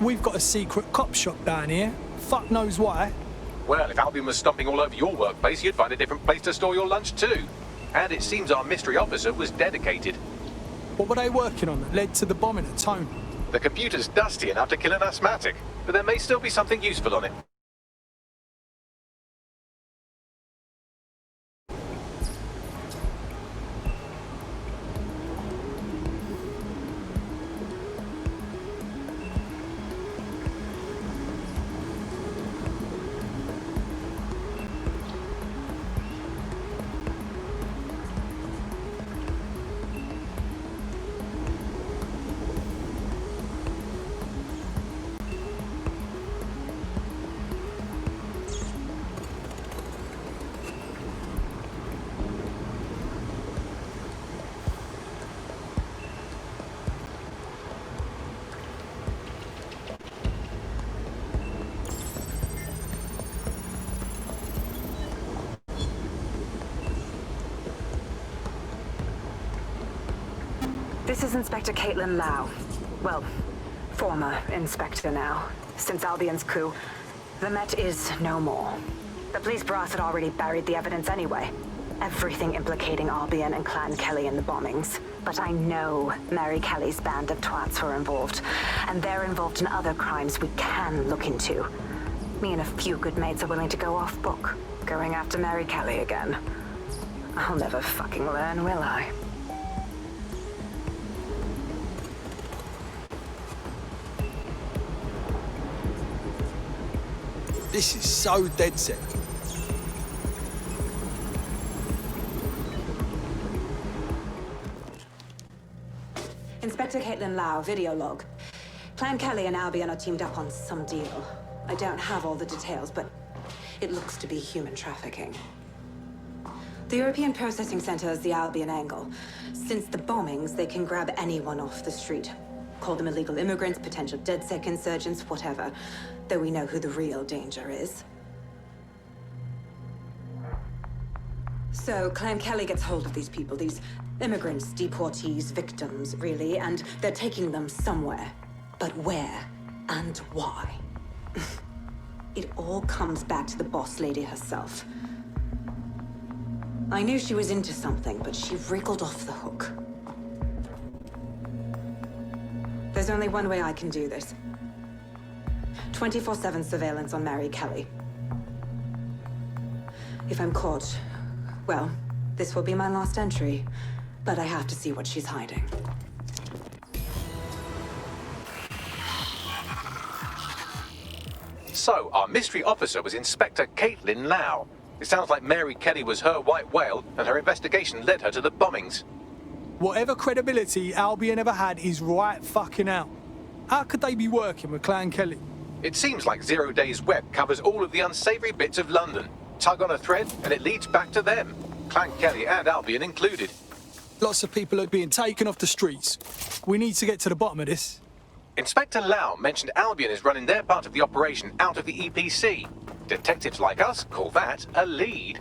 We've got a secret cop shop down here. Fuck knows why. Well, if Albion was stomping all over your workplace, you'd find a different place to store your lunch too. And it seems our mystery officer was dedicated. What were they working on that led to the bombing at Tone? The computer's dusty enough to kill an asthmatic, but there may still be something useful on it. This is Inspector Caitlin Lau. Well, former inspector now. Since Albion's coup, the Met is no more. The police brass had already buried the evidence anyway. Everything implicating Albion and Clan Kelly in the bombings. But I know Mary Kelly's band of twats were involved, and they're involved in other crimes we can look into. Me and a few good mates are willing to go off book, going after Mary Kelly again. I'll never fucking learn, will I? This is so dead set. Inspector Caitlin Lau, video log. Clan Kelly and Albion are teamed up on some deal. I don't have all the details, but it looks to be human trafficking. The European Processing Center is the Albion angle. Since the bombings, they can grab anyone off the street. Call them illegal immigrants, potential DedSec insurgents, whatever. Though we know who the real danger is. So, Clan Kelly gets hold of these people, these immigrants, deportees, victims, really, and they're taking them somewhere. But where and why? It all comes back to the boss lady herself. I knew she was into something, but she wriggled off the hook. There's only one way I can do this. 24/7 surveillance on Mary Kelly. If I'm caught, well, this will be my last entry. But I have to see what she's hiding. So, our mystery officer was Inspector Caitlin Lau. It sounds like Mary Kelly was her white whale, and her investigation led her to the bombings. Whatever credibility Albion ever had is right fucking out. How could they be working with Clan Kelly? It seems like Zero Days Web covers all of the unsavory bits of London. Tug on a thread, and it leads back to them. Clan Kelly and Albion included. Lots of people are being taken off the streets. We need to get to the bottom of this. Inspector Lau mentioned Albion is running their part of the operation out of the EPC. Detectives like us call that a lead.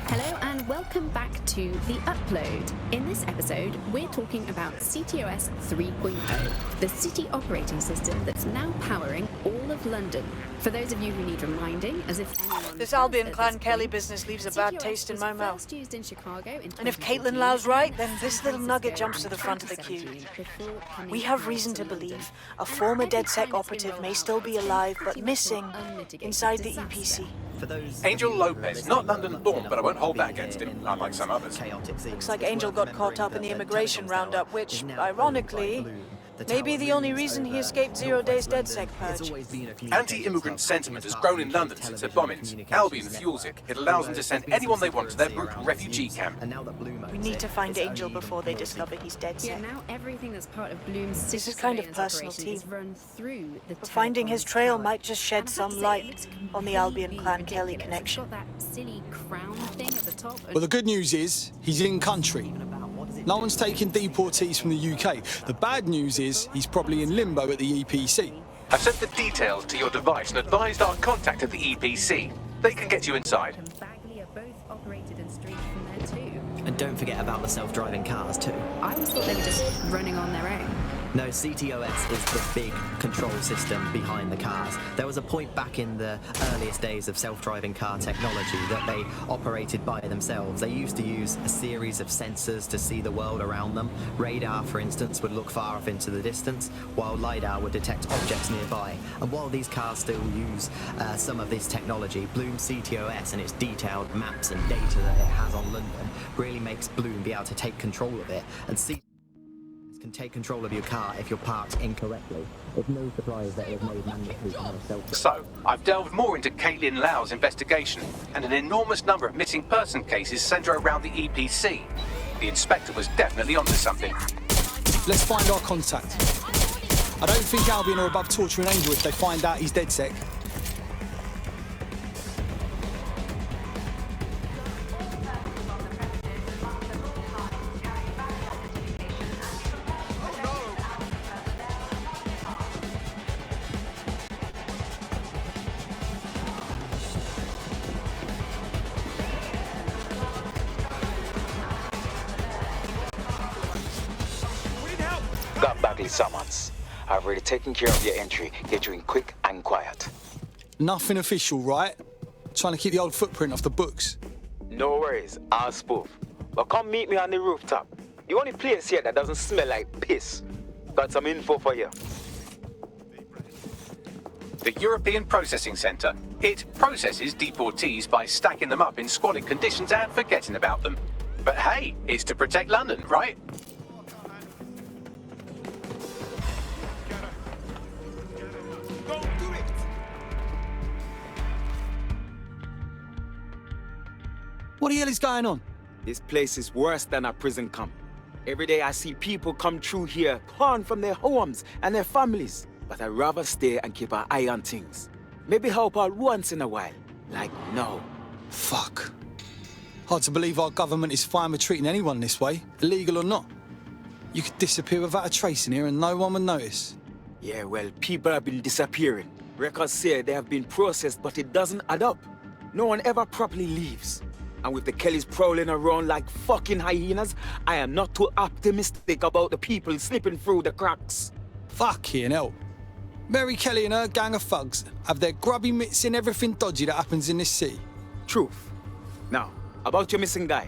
Hello and welcome back to The Upload. In this episode, we're talking about CTOS 3.0, the city operating system that's now powering all of London. For those of you who need reminding, as if anyone... This Albion Clan Kelly business leaves a bad taste in my mouth. And if Caitlin Lau's right, then this little nugget jumps to the front of the queue. We have reason to believe a former DedSec operative may still be alive, but missing inside the EPC. Angel Lopez, not London-born, but I won't hold that against him, unlike some others. Looks like Angel got caught up in the immigration roundup, which, ironically, may be the only reason he escaped 0 Days DedSec purge. Anti-immigrant sentiment has grown in London since the bombings. Albion fuels it. It allows them to send anyone they want to their brutal refugee camp. We need to find Angel before they discover he's DedSec. Yeah, now everything that's part of Bloom's This is kind of personal, operation is team. run through the Finding his Telecoms trail tower. might just shed And I have some to say, light it's on the Albion completely Clan Kelly ridiculous. connection. It's got that silly crown thing at the top. Well, the good news is he's in country. No one's taking deportees from the UK. The bad news is he's probably in limbo at the EPC. I've sent the details to your device and advised our contact at the EPC. They can get you inside. And Bagley are both operated and streamed from there too. And don't forget about the self-driving cars too. I always thought they were just running on their own. No, CTOS is the big control system behind the cars. There was a point back in the earliest days of self-driving car technology that they operated by themselves. They used to use a series of sensors to see the world around them. Radar, for instance, would look far off into the distance, while LiDAR would detect objects nearby. And while these cars still use some of this technology, Bloom CTOS and its detailed maps and data that it has on London really makes Bloom be able to take control of it and see can take control of your car if you're parked incorrectly. It's no surprise that it was made mandatory to have a self-driving. So, I've delved more into Caitlin Lau's investigation, and an enormous number of missing person cases centre around the EPC. The inspector was definitely onto something. Let's find our contact. I don't think Albion are above torturing Angel if they find out he's DedSec. Got Bagley summons. I've already taken care of your entry. Get you in quick and quiet. Nothing official, right? Trying to keep the old footprint off the books. No worries, I'll spoof. But come meet me on the rooftop. The only place here that doesn't smell like piss. Got some info for you. The European Processing Centre. It processes deportees by stacking them up in squalid conditions and forgetting about them. But hey, it's to protect London, right? What the hell is going on? This place is worse than a prison camp. Every day I see people come through here, torn from their homes and their families. But I'd rather stay and keep an eye on things. Maybe help out once in a while. Like now. Fuck. Hard to believe our government is fine with treating anyone this way, illegal or not. You could disappear without a trace in here and no one would notice. Yeah, well, people have been disappearing. Records say they have been processed, but it doesn't add up. No one ever properly leaves. And with the Kellys prowling around like fucking hyenas, I am not too optimistic about the people slipping through the cracks. Fucking hell. Mary Kelly and her gang of thugs have their grubby mitts in everything dodgy that happens in this city. Truth. Now, about your missing guy.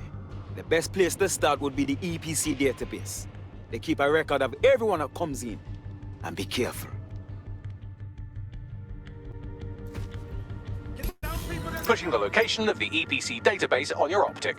The best place to start would be the EPC database. They keep a record of everyone that comes in. And be careful. Pushing the location of the EPC database on your optic.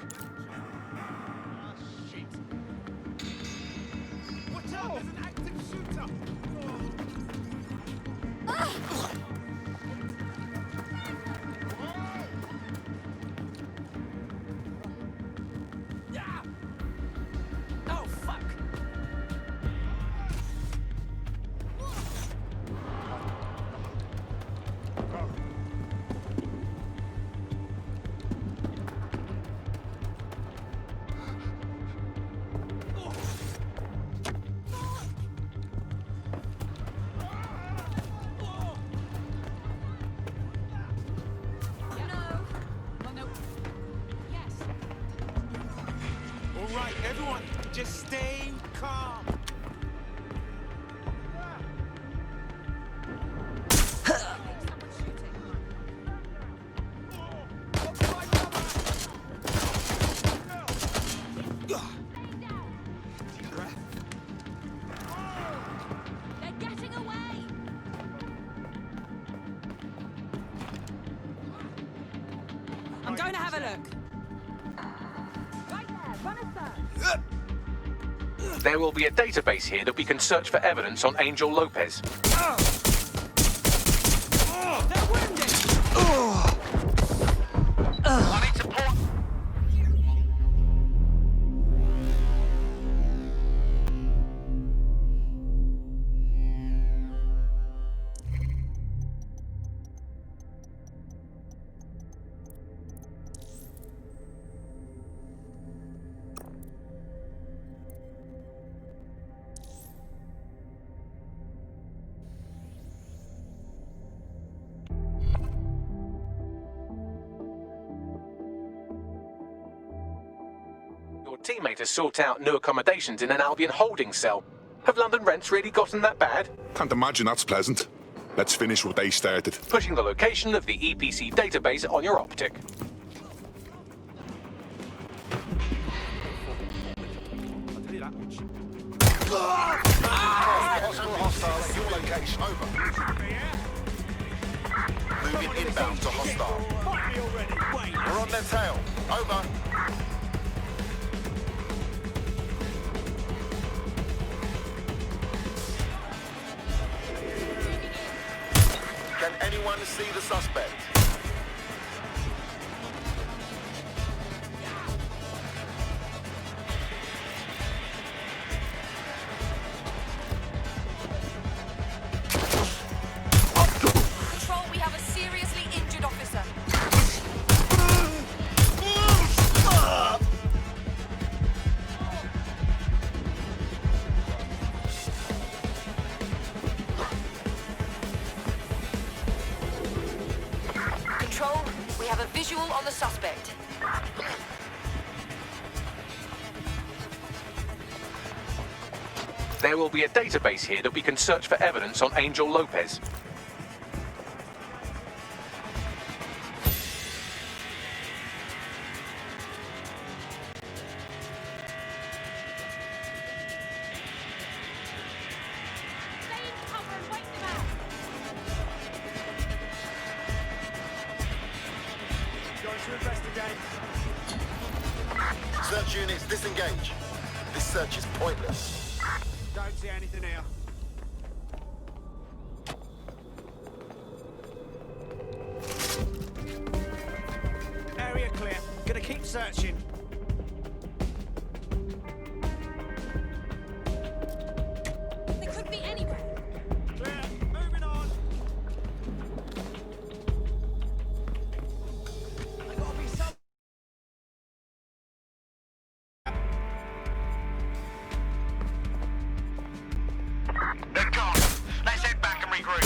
Right, everyone, just stay calm. They're getting away. I'm going to have a look. There will be a database here that we can search for evidence on Angel Lopez. They're wounded! I need support. teammate has sought out new accommodations in an Albion holding cell. Have London rents really gotten that bad? Can't imagine that's pleasant. Let's finish what they started. Pushing the location of the EPC database on your optic. Hostile at your location. Over. Moving inbound to hostile. We're on their tail. Over. Can anyone see the suspect? Control, we have a seriously injured officer. Control, we have a visual on the suspect. There will be a database here that we can search for evidence on Angel Lopez. Stay in cover and wait them out. Going to investigate. Search units, disengage. This search is pointless. Don't see anything here. Area clear. Gonna keep searching. They could be anywhere. Clear. Moving on. I gotta be some. They're gone. Let's head back and regroup.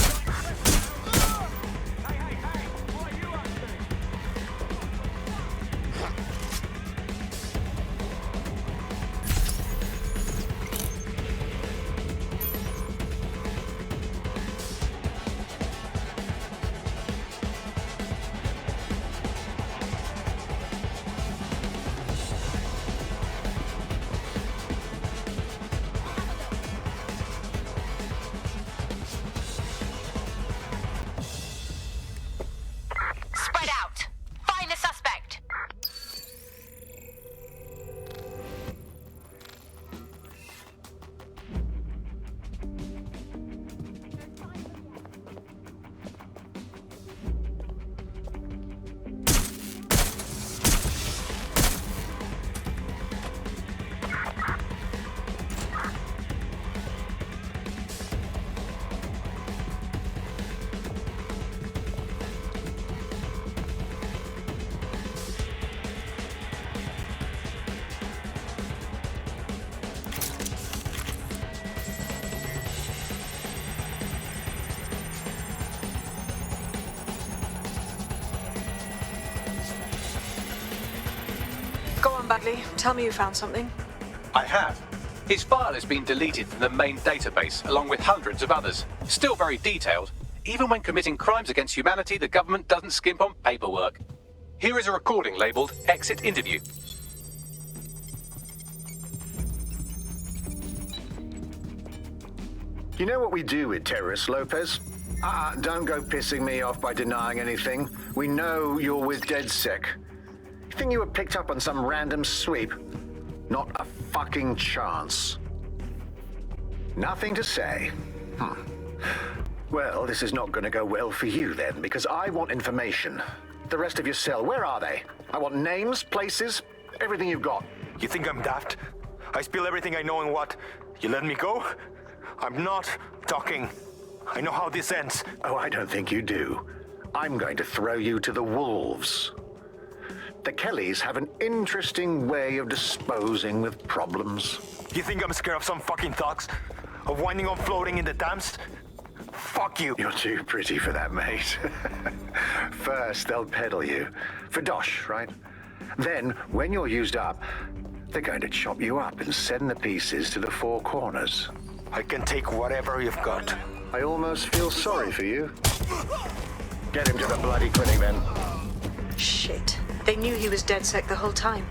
Hey, hey, hey! What are you up to? Spread out. Find the suspect. Go on, Bagley. Tell me you found something. I have. His file has been deleted from the main database, along with hundreds of others. Still very detailed. Even when committing crimes against humanity, the government doesn't skimp on paperwork. Here is a recording labeled Exit Interview. You know what we do with terrorists, Lopez? Don't go pissing me off by denying anything. We know you're with DedSec. You think you were picked up on some random sweep? Not a fucking chance. Nothing to say. Well, this is not going to go well for you then, because I want information. The rest of your cell, where are they? I want names, places, everything you've got. You think I'm daft? I spill everything I know and what? You let me go? I'm not talking. I know how this ends. Oh, I don't think you do. I'm going to throw you to the wolves. The Kellys have an interesting way of disposing with problems. You think I'm scared of some fucking thugs? Of winding up floating in the dams? Fuck you. You're too pretty for that, mate. First, they'll peddle you. For dosh, right? Then, when you're used up, They're going to chop you up and send the pieces to the four corners. I can take whatever you've got. I almost feel sorry for you. Get him to the bloody clinic then. Shit. They knew he was DedSec the whole time.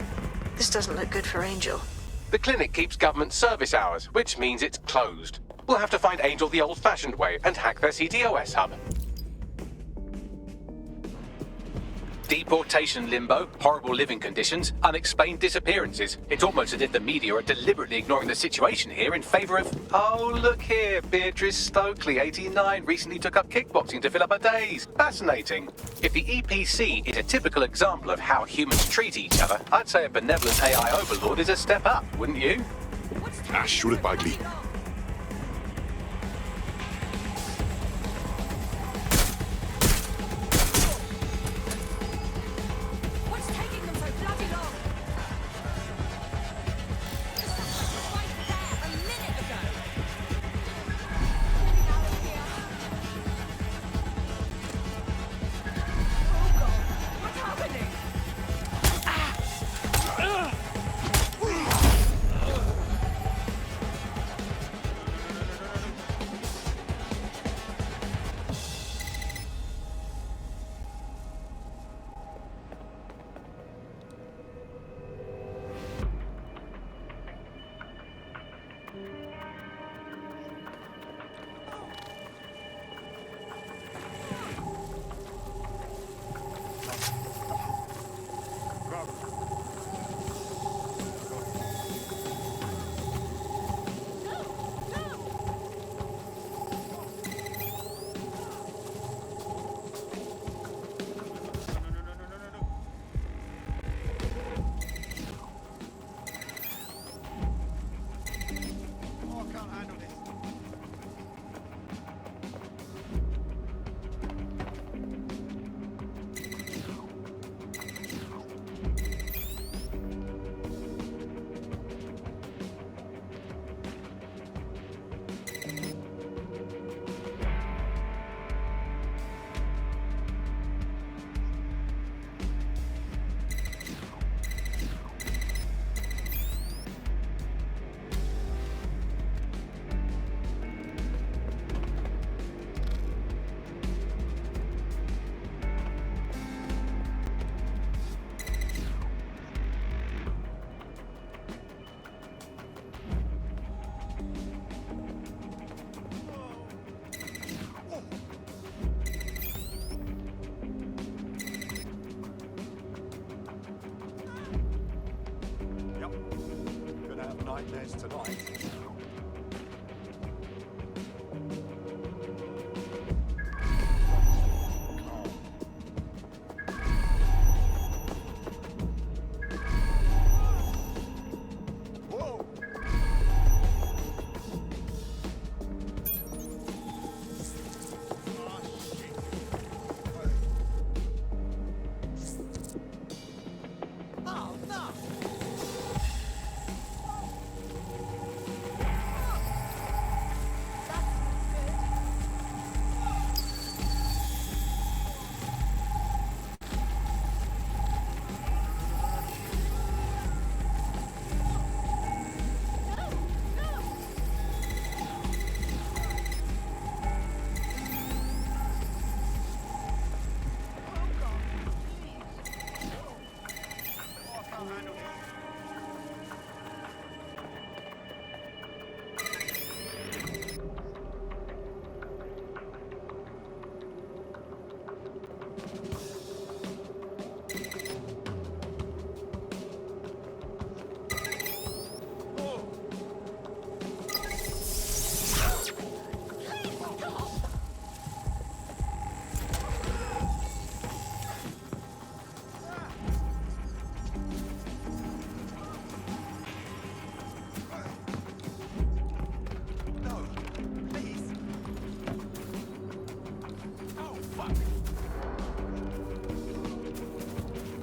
This doesn't look good for Angel. The clinic keeps government service hours, which means it's closed. We'll have to find Angel the old-fashioned way and hack their CTOS hub. Deportation limbo, horrible living conditions, unexplained disappearances. It's almost as if the media are deliberately ignoring the situation here in favor of... Oh, look here, Beatrice Stokely, 89, recently took up kickboxing to fill up her days. Fascinating. If the EPC is a typical example of how humans treat each other, I'd say a benevolent AI overlord is a step up, wouldn't you? Ah, shoot it, Bagley. Nightmares tonight.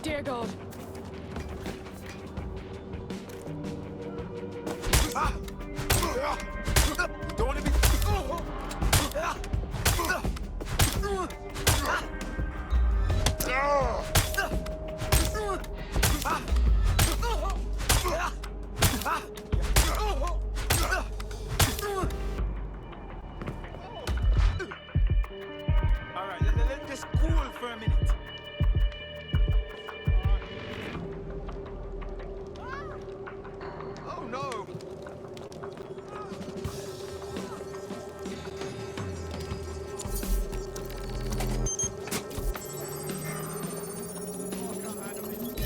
Dear God. Don't want to be...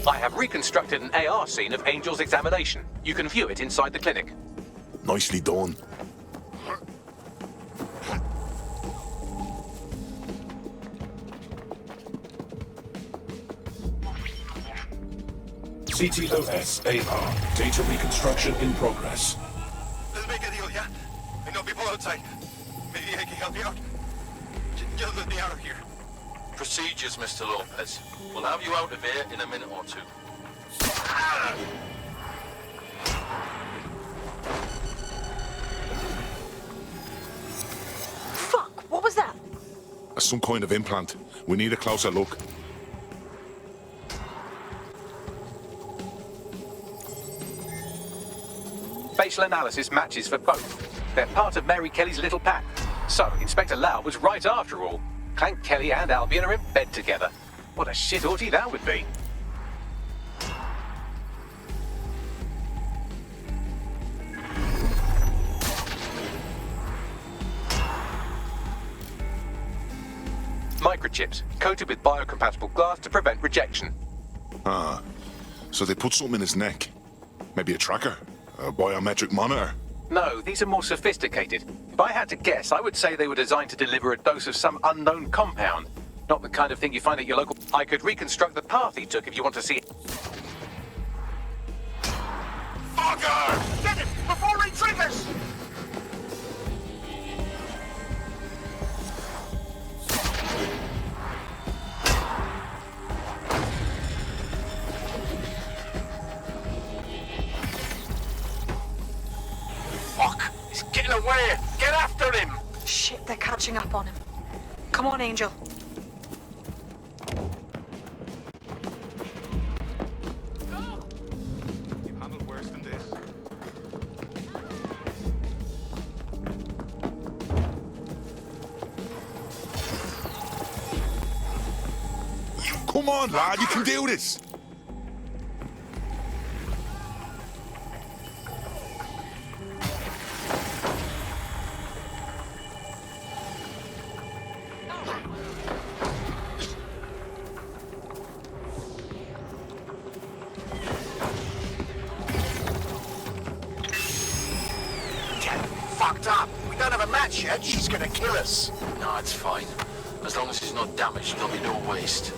I have reconstructed an AR scene of Angel's examination. You can view it inside the clinic. Nicely done. CTOS AR. Data reconstruction in progress. Let's make a deal, yeah? I know people outside. Maybe I can help you out. Just let me out of here. Procedures, Mr. Lopez. We'll have you out of here in a minute or two. Fuck, what was that? That's some kind of implant. We need a closer look. Facial analysis matches for both. They're part of Mary Kelly's little pack. So, Inspector Lau was right after all. Clank Kelly and Albion are in bed together. What a shit orgy that would be. Microchips, coated with biocompatible glass to prevent rejection. Ah, so they put something in his neck. Maybe a tracker? A biometric monitor? No, these are more sophisticated. If I had to guess, I would say they were designed to deliver a dose of some unknown compound. Not the kind of thing you find at your local... I could reconstruct the path he took if you want to see it. Fucker! Get him before he triggers! Fuck! He's getting away! Get after him! Shit, they're catching up on him. Come on, Angel. You handled worse than this. Come on, lad, you can do this! Fucked up. We don't have a match yet. She's gonna kill us. No, it's fine. As long as he's not damaged, there'll be no waste.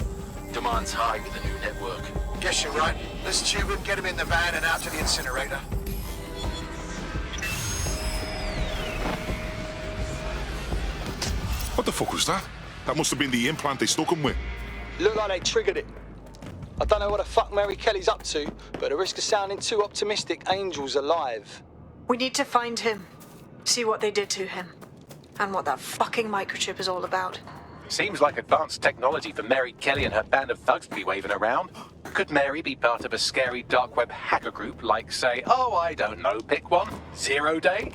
Demand's high with the new network. Guess you're right. Let's tube him, get him in the van and out to the incinerator. What the fuck was that? That must have been the implant they stuck him with. Looked like they triggered it. I don't know what the fuck Mary Kelly's up to, but at the risk of sounding too optimistic, Angel's alive. We need to find him. See what they did to him. And what that fucking microchip is all about. Seems like advanced technology for Mary Kelly and her band of thugs to be waving around. Could Mary be part of a scary dark web hacker group like, say, oh, I don't know, pick one, 0 Day?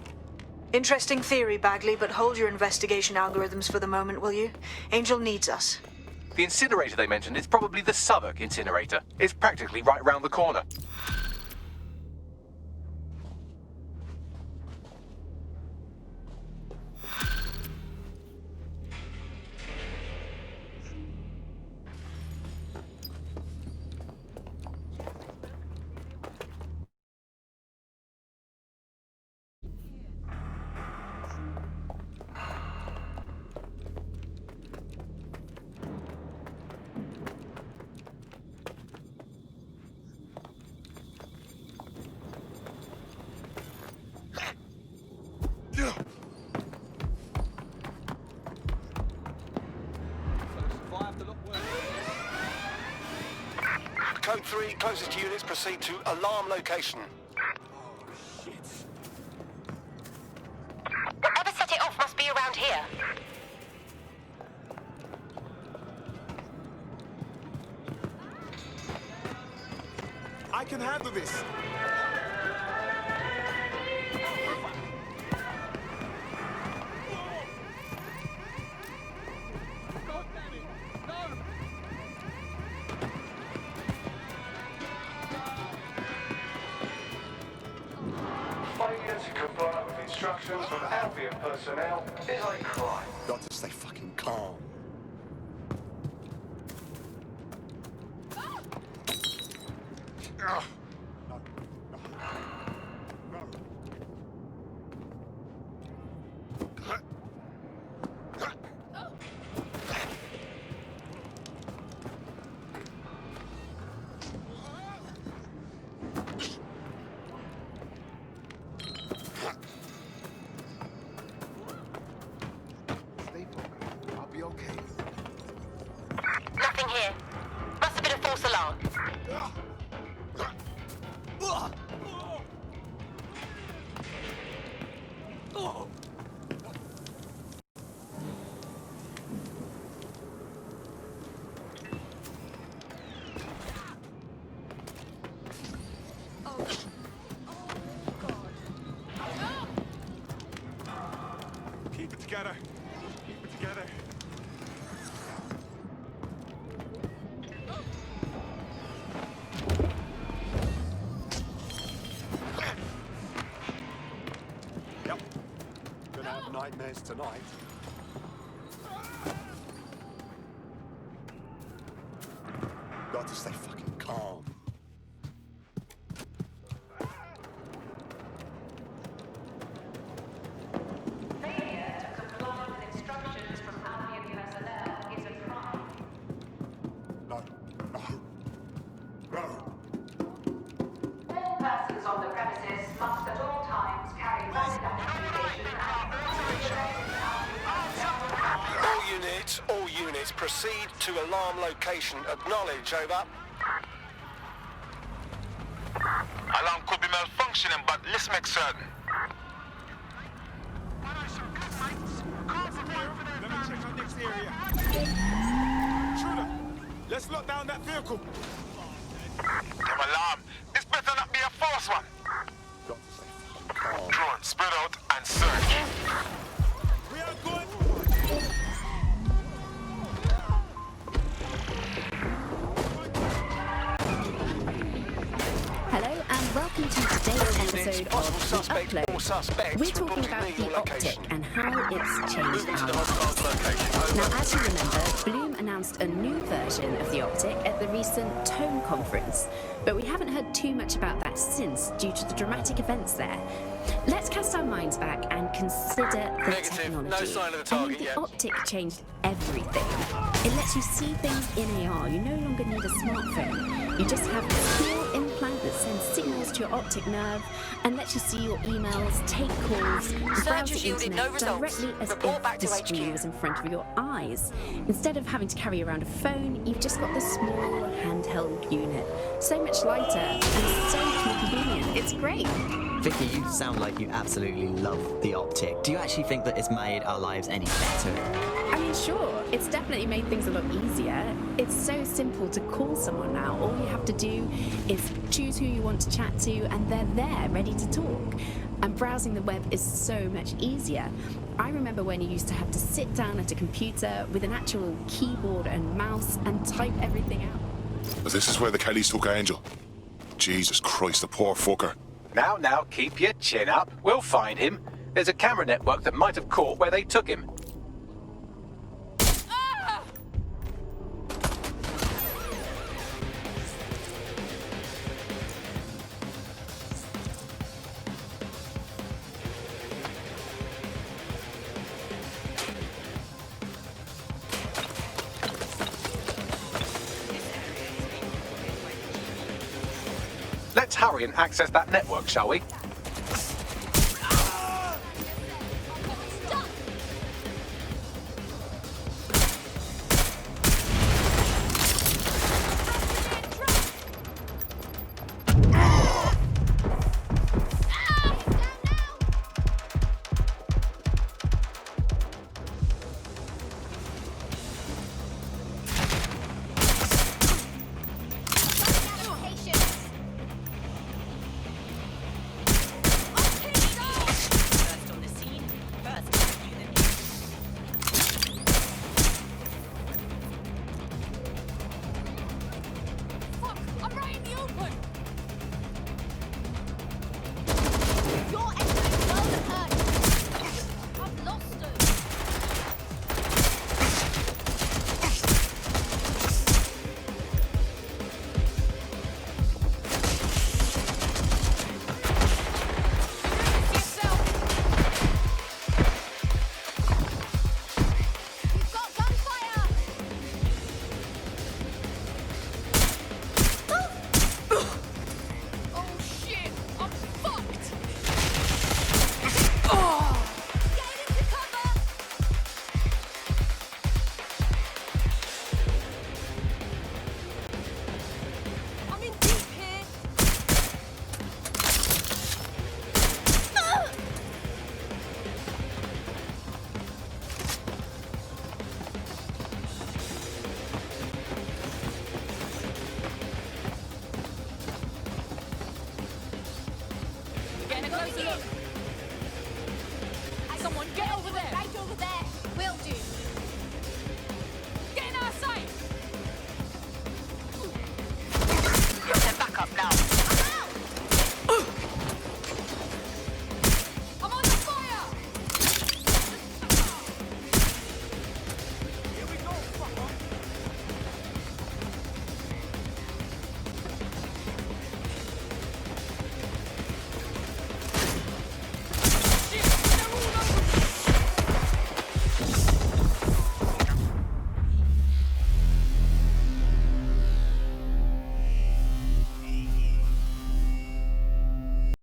Interesting theory, Bagley, but hold your investigation algorithms for the moment, will you? Angel needs us. The incinerator they mentioned is probably the Southwark incinerator. It's practically right round the corner. Code 3, closest units proceed to alarm location. Whoever set it off must be around here. I can handle this. Failure to comply with instructions from Albion personnel is a crime. Got to stay fucking calm. I'll be okay. Nothing here. Must have been a false alarm. Keep it together. Keep it together. Yep. Gonna have nightmares tonight. Got to stay fucking calm. All persons on the premises must at all times carry valid identification All units, proceed to alarm location. Acknowledge, over. Alarm could be malfunctioning, but let's make certain. Let me check our next area. Intruder, let's lock down that vehicle. Them alarm. This better not be a false one. Got to stay fucking calm. Drone, spread out and search. We are good. Hello and welcome to today's episode of The Upload. We're talking about the optic and how it's changed our lives. Now, as you remember, Bloom announced a new version of the optic at the recent Tone conference, but we haven't heard too much about that since due to the dramatic events there. Let's cast our minds back and consider the technology. No sign of the target the yet. optic changed everything. It lets you see things in AR. You no longer need a smartphone. You just have a small implant that sends signals to your optic nerve and lets you see your emails, take calls, and browse the internet directly as if the screen was in front of your eyes. Instead of having to carry around a phone, you've just got this small handheld unit. So much lighter and so much more convenient. It's great. Vicky, you sound like you absolutely love the optic. Do you actually think that it's made our lives any better? I mean, sure, it's definitely made things a lot easier. It's so simple to call someone now. All you have to do is choose who you want to chat to, and they're there, ready to talk. And browsing the web is so much easier. I remember when you used to have to sit down at a computer with an actual keyboard and mouse and type everything out. This is where the Kellys took Angel. Jesus Christ, the poor fucker. Now, keep your chin up. We'll find him. There's a camera network that might have caught where they took him. Let's hurry and access that network, shall we? Engaging!